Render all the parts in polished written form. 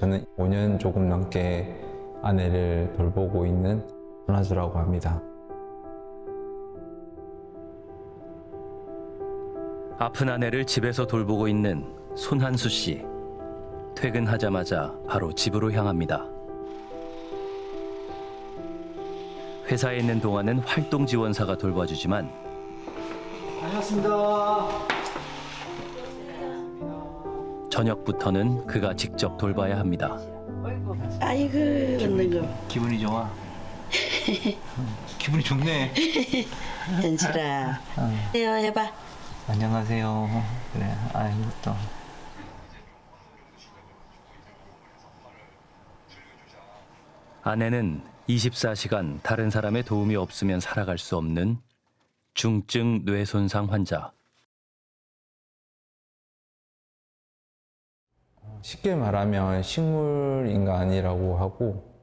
저는 5년 조금 넘게 아내를 돌보고 있는 손한수라고 합니다. 아픈 아내를 집에서 돌보고 있는 손한수 씨. 퇴근하자마자 바로 집으로 향합니다. 회사에 있는 동안은 활동 지원사가 돌봐주지만 다녀왔습니다. 저녁부터는 그가 직접 돌봐야 합니다. 아이고, 웃는 거. 기분이 좋아? 기분이 좋네. 현실아. 해봐. 안녕하세요. 그래, 아이고 또. 아내는 24시간 다른 사람의 도움이 없으면 살아갈 수 없는 중증 뇌손상 환자. 쉽게 말하면 식물인간이라고 하고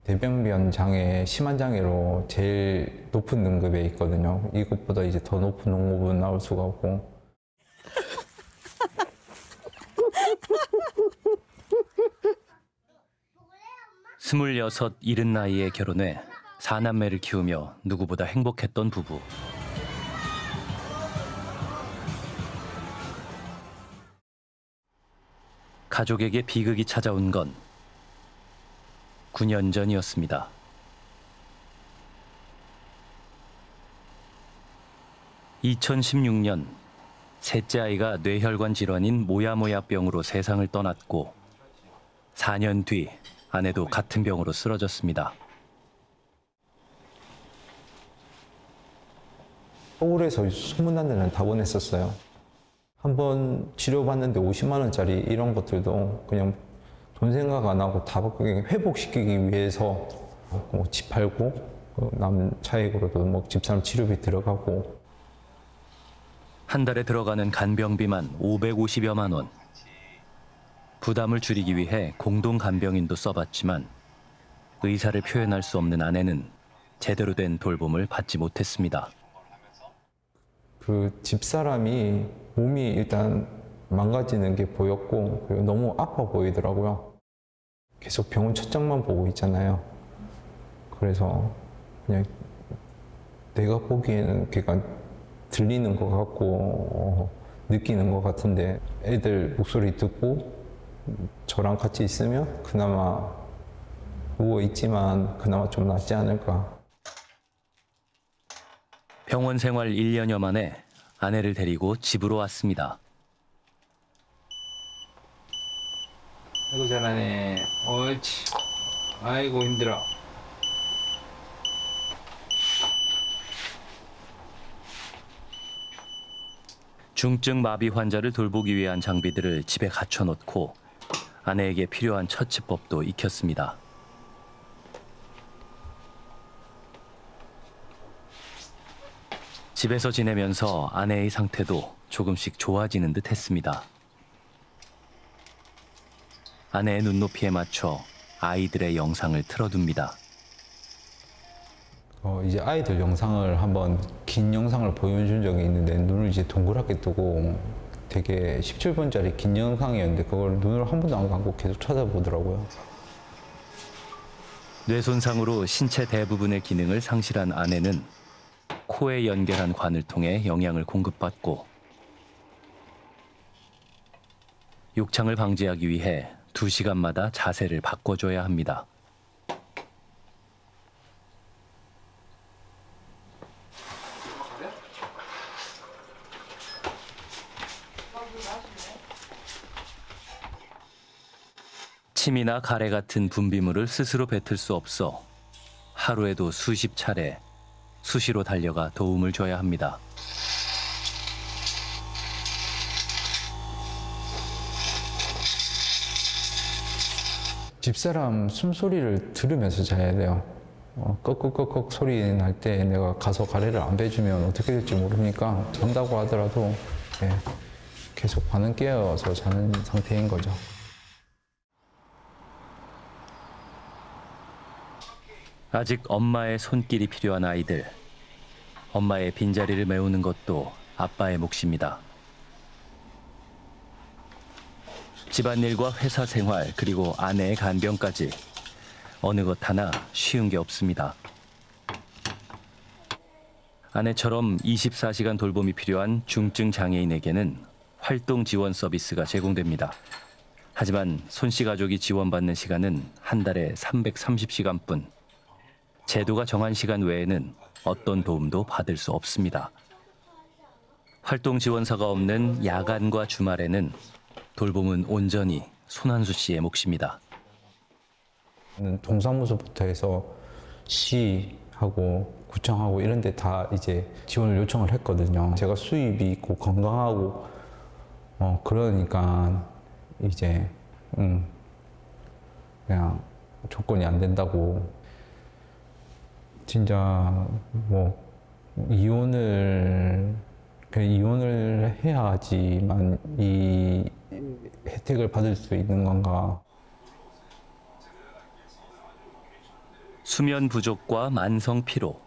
대변변 장애, 심한 장애로 제일 높은 등급에 있거든요. 이것보다 이제 더 높은 등급은 나올 수가 없고. 스물여섯 이른 나이에 결혼해 4남매를 키우며 누구보다 행복했던 부부. 가족에게 비극이 찾아온 건 9년 전이었습니다. (2016년) 셋째 아이가 뇌혈관 질환인 모야모야병으로 세상을 떠났고 4년 뒤 아내도 같은 병으로 쓰러졌습니다. 서울에서 소문난 데는 다 보냈었어요. 한 번 치료받는데 50만 원짜리 이런 것들도 그냥 돈 생각 안 하고 다 회복시키기 위해서 뭐 집 팔고 남 차익으로도 뭐 집사람 치료비 들어가고. 한 달에 들어가는 간병비만 550여만 원. 부담을 줄이기 위해 공동 간병인도 써봤지만 의사를 표현할 수 없는 아내는 제대로 된 돌봄을 받지 못했습니다. 그 집사람이 몸이 일단 망가지는 게 보였고 그리고 너무 아파 보이더라고요. 계속 병원 첫장만 보고 있잖아요. 그래서 그냥 내가 보기에는 걔가 들리는 것 같고 느끼는 것 같은데 애들 목소리 듣고 저랑 같이 있으면 그나마 누워있지만 그나마 좀 낫지 않을까. 병원 생활 1년여 만에 아내를 데리고 집으로 왔습니다. 아이고 잘하네. 옳지. 아이고 힘들어. 중증 마비 환자를 돌보기 위한 장비들을 집에 갖춰놓고 아내에게 필요한 처치법도 익혔습니다. 집에서 지내면서 아내의 상태도 조금씩 좋아지는 듯 했습니다. 아내의 눈높이에 맞춰 아이들의 영상을 틀어둡니다. 이제 아이들 영상을 한번 긴 영상을 보여준 적이 있는데 눈을 이제 동그랗게 뜨고 되게 17분짜리 긴 영상이었는데 그걸 눈을 한 번도 안 감고 계속 쳐다보더라고요. 뇌손상으로 신체 대부분의 기능을 상실한 아내는 코에 연결한 관을 통해 영양을 공급받고 욕창을 방지하기 위해 2시간마다 자세를 바꿔줘야 합니다. 침이나 가래 같은 분비물을 스스로 뱉을 수 없어 하루에도 수십 차례 수시로 달려가 도움을 줘야 합니다. 집사람 숨소리를 들으면서 자야 돼요. 꺽꺽꺽꺽 소리 날 때 내가 가서 가래를 안 빼주면 어떻게 될지 모르니까 잔다고 하더라도 계속 반은 깨어서 자는 상태인 거죠. 아직 엄마의 손길이 필요한 아이들. 엄마의 빈자리를 메우는 것도 아빠의 몫입니다. 집안일과 회사 생활 그리고 아내의 간병까지 어느 것 하나 쉬운 게 없습니다. 아내처럼 24시간 돌봄이 필요한 중증 장애인에게는 활동 지원 서비스가 제공됩니다. 하지만 손 씨 가족이 지원받는 시간은 한 달에 330시간뿐. 제도가 정한 시간 외에는 어떤 도움도 받을 수 없습니다. 활동 지원사가 없는 야간과 주말에는 돌봄은 온전히 손한수 씨의 몫입니다. 동사무소부터 해서 시하고 구청하고 이런 데 다 이제 지원을 요청을 했거든요. 제가 수입이 있고 건강하고 그러니까 이제 그냥 조건이 안 된다고. 진짜 뭐 이혼을 해야지만 이 혜택을 받을 수 있는 건가. 수면 부족과 만성 피로.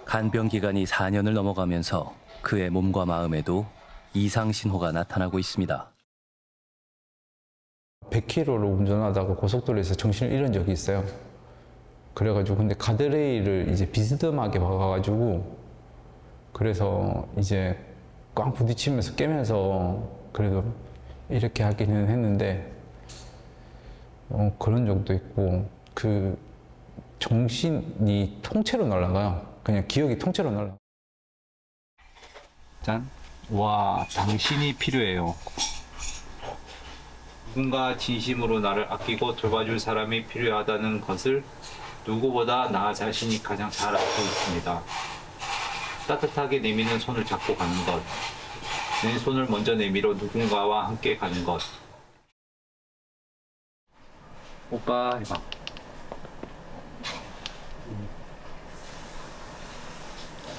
간병 기간이 4년을 넘어가면서 그의 몸과 마음에도 이상 신호가 나타나고 있습니다. 100km로 운전하다가 고속도로에서 정신을 잃은 적이 있어요. 그래가지고 근데 가드레일을 이제 비스듬하게 박아가지고 그래서 이제 꽝 부딪히면서 깨면서 그래도 이렇게 하기는 했는데 그런 적도 있고 그 정신이 통째로 날아가요. 그냥 기억이 통째로 날아가. 짠. 와, 당신이 필요해요. 누군가 진심으로 나를 아끼고 돌봐줄 사람이 필요하다는 것을 누구보다 나 자신이 가장 잘 알고 있습니다. 따뜻하게 내미는 손을 잡고 가는 것. 내 손을 먼저 내밀어 누군가와 함께 가는 것. 오빠 해봐.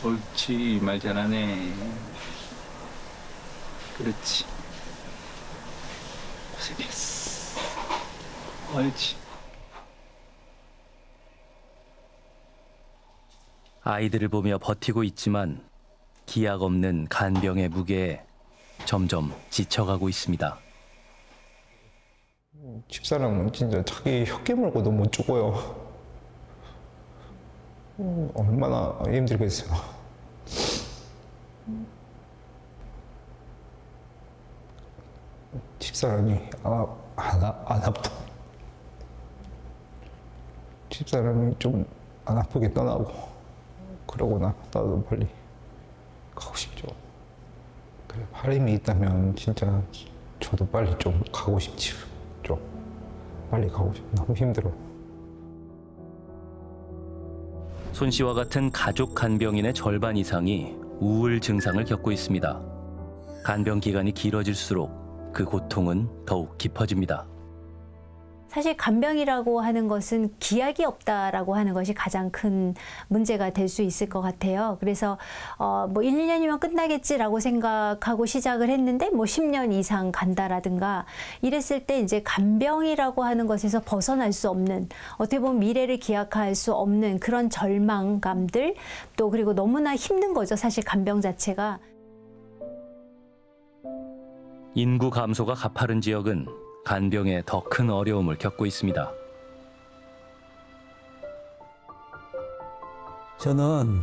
옳지, 말 잘하네. 그렇지. 고생했어. 옳지. 아이들을 보며 버티고 있지만 기약 없는 간병의 무게에 점점 지쳐가고 있습니다. 집사람은 진짜 자기 혀깨 물고도 못 죽어요. 얼마나 힘들겠어요. 집사람이 안 아프고 집사람이 좀 안 아프게 떠나고 그러고 나도 빨리 가고 싶죠. 그래, 바람이 있다면 진짜 저도 빨리 좀 가고 싶지. 좀 빨리 가고 싶어. 너무 힘들어. 손 씨와 같은 가족 간병인의 절반 이상이 우울 증상을 겪고 있습니다. 간병 기간이 길어질수록 그 고통은 더욱 깊어집니다. 사실 간병이라고 하는 것은 기약이 없다라고 하는 것이 가장 큰 문제가 될 수 있을 것 같아요. 그래서 뭐 1, 2년이면 끝나겠지라고 생각하고 시작을 했는데 뭐 10년 이상 간다라든가 이랬을 때 이제 간병이라고 하는 것에서 벗어날 수 없는, 어떻게 보면 미래를 기약할 수 없는 그런 절망감들, 또 그리고 너무나 힘든 거죠. 사실 간병 자체가. 인구 감소가 가파른 지역은 간병에 더 큰 어려움을 겪고 있습니다. 저는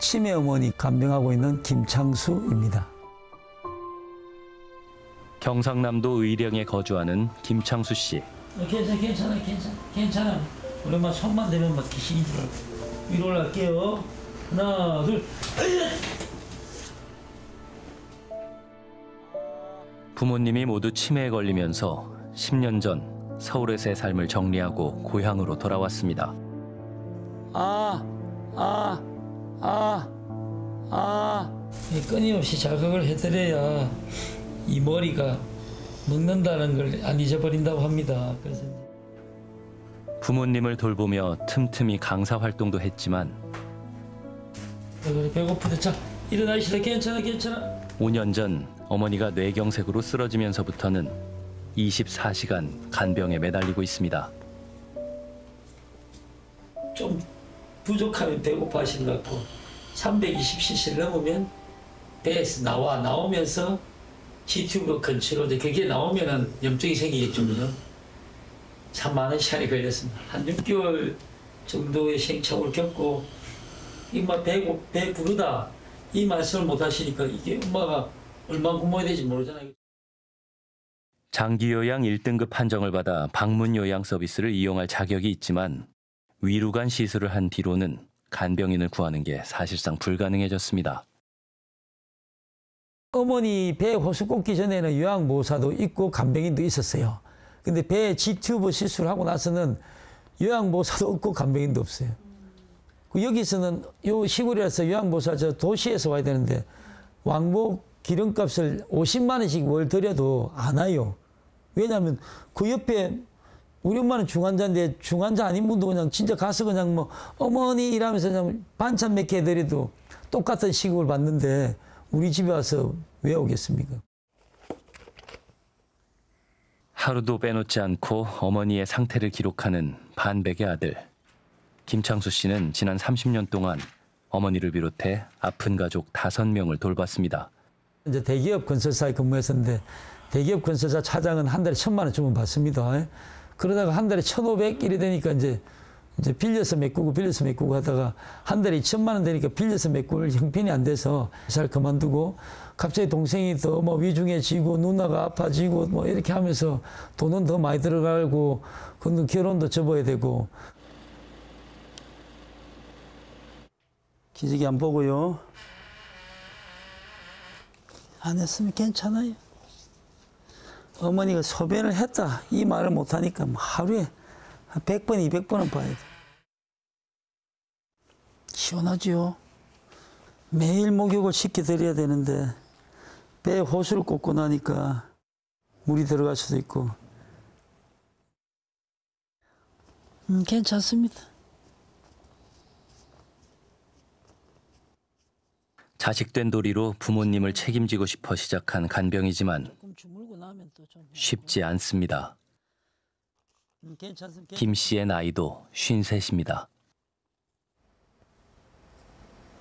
치매 어머니 간병하고 있는 김창수입니다. 경상남도 의령에 거주하는 김창수 씨. 괜찮아. 오랜만에 손만 대면 막 힘이 들어. 위로 올라갈게요. 하나, 둘. 부모님이 모두 치매에 걸리면서 10년 전 서울에서의 삶을 정리하고 고향으로 돌아왔습니다. 끊임없이 자극을 해드려야 이 머리가 먹는다는 걸 안 잊어버린다고 합니다. 그래서 부모님을 돌보며 틈틈이 강사 활동도 했지만 그래, 배고프다. 자, 일어나시다. 괜찮아. 5년 전 어머니가 뇌경색으로 쓰러지면서부터는 24시간 간병에 매달리고 있습니다. 좀 부족하면 배고파 하신 것 같고 320cc를 넘으면 배에서 나오면서 G튜브 근처로 이제 그게 나오면은 염증이 생기겠죠, 그죠? 참 많은 시간이 걸렸습니다. 한 6개월 정도의 시행착오를 겪고 이마 배 부르다 이 말씀을 못 하시니까 이게 엄마가 얼마나 고마워야 될지 모르잖아요. 장기 요양 1등급 판정을 받아 방문 요양 서비스를 이용할 자격이 있지만 위루관 시술을 한 뒤로는 간병인을 구하는 게 사실상 불가능해졌습니다. 어머니 배 호수 꽂기 전에는 요양보호사도 있고 간병인도 있었어요. 근데 배 G튜브 시술하고 나서는 요양보호사도 없고 간병인도 없어요. 여기서는 요 시골이라서 요양보호사 저 도시에서 와야 되는데 왕복 기름값을 50만 원씩 월 들여도 안 와요. 왜냐하면 그 옆에 우리 엄마는 중환자인데 중환자 아닌 분도 그냥 진짜 가서 그냥 뭐 어머니 이러면서 그냥 반찬 몇 개 드려도 똑같은 시급을 받는데 우리 집에 와서 왜 오겠습니까? 하루도 빼놓지 않고 어머니의 상태를 기록하는 반백의 아들. 김창수 씨는 지난 30년 동안 어머니를 비롯해 아픈 가족 5명을 돌봤습니다. 이제 대기업 건설사에 근무했었는데 대기업 건설사 차장은 한 달에 1,000만 원 주면 받습니다. 그러다가 한 달에 1,500 이래 되니까 이제 빌려서 메꾸고 하다가 한 달에 2,000만 원 되니까 빌려서 메꿀 형편이 안 돼서 회사를 그만두고 갑자기 동생이 더 뭐 위중해지고 누나가 아파지고 뭐 이렇게 하면서 돈은 더 많이 들어가고 그건 결혼도 접어야 되고. 기저귀 안 보고요. 안 했으면 괜찮아요. 어머니가 소변을 했다 이 말을 못하니까 하루에 한 100번, 200번은 봐야 돼. 시원하지요. 매일 목욕을 시켜드려야 되는데 배에 호수를 꽂고 나니까 물이 들어갈 수도 있고. 괜찮습니다. 자식된 도리로 부모님을 책임지고 싶어 시작한 간병이지만 쉽지 않습니다. 김 씨의 나이도 53입니다.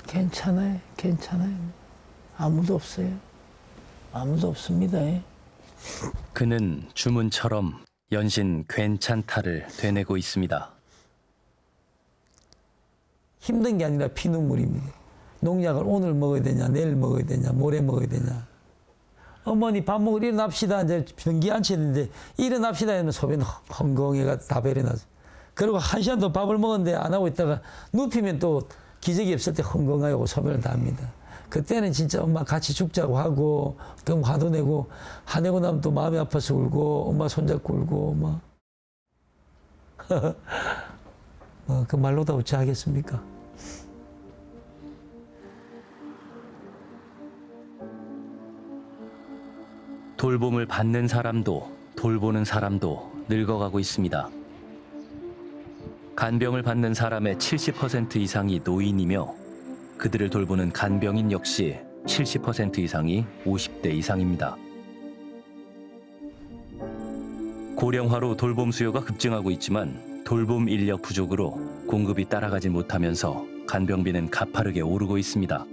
괜찮아요. 아무도 없어요. 아무도 없습니다. 그는 주문처럼 연신 괜찮다를 되뇌고 있습니다. 힘든 게 아니라 피눈물입니다. 농약을 오늘 먹어야 되냐, 내일 먹어야 되냐, 모레 먹어야 되냐. 어머니 밥 먹으러 일어납시다. 이제 변기 앉혔는데 일어납시다 하면 소변 헝컹해가 다 배려나서. 그리고 1시간 더 밥을 먹었는데 안 하고 있다가 눕히면 또 기저귀 없을 때 헝컹하고 소변을 다 합니다. 그때는 진짜 엄마 같이 죽자고 하고 또 화도 내고 화내고 나면 또 마음이 아파서 울고 엄마 손잡고 울고 뭐. 그 말로 다 어찌하겠습니까? 돌봄을 받는 사람도 돌보는 사람도 늙어가고 있습니다. 간병을 받는 사람의 70% 이상이 노인이며 그들을 돌보는 간병인 역시 70% 이상이 50대 이상입니다. 고령화로 돌봄 수요가 급증하고 있지만 돌봄 인력 부족으로 공급이 따라가지 못하면서 간병비는 가파르게 오르고 있습니다.